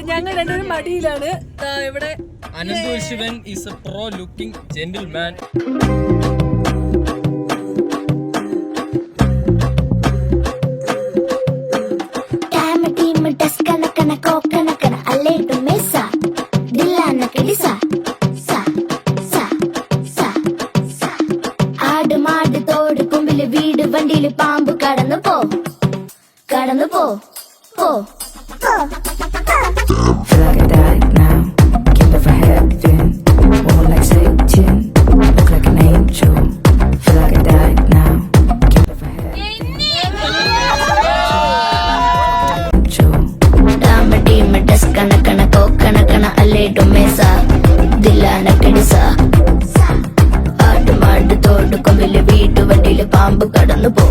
ഞങ്ങൾ രണ്ടുപേരും മടിയിലാണ്. ഇവിടെ Anandu Shivan is a pro-looking gentleman. വീട് വണ്ടിയില് പാമ്പ് കടന്നു പോ കടന്നു പോ പോ. Feel like I died now, can't live for heaven. More like Satan, look like an angel. Feel like I died now, can't live for heaven. Dama team das kana kana ko kana kana alle do mesa dilana kidisa. ആട് മാട് തോട് കൊമ്പില് വീട് വണ്ടിയില് പാമ്പ് കടന്നു പോ.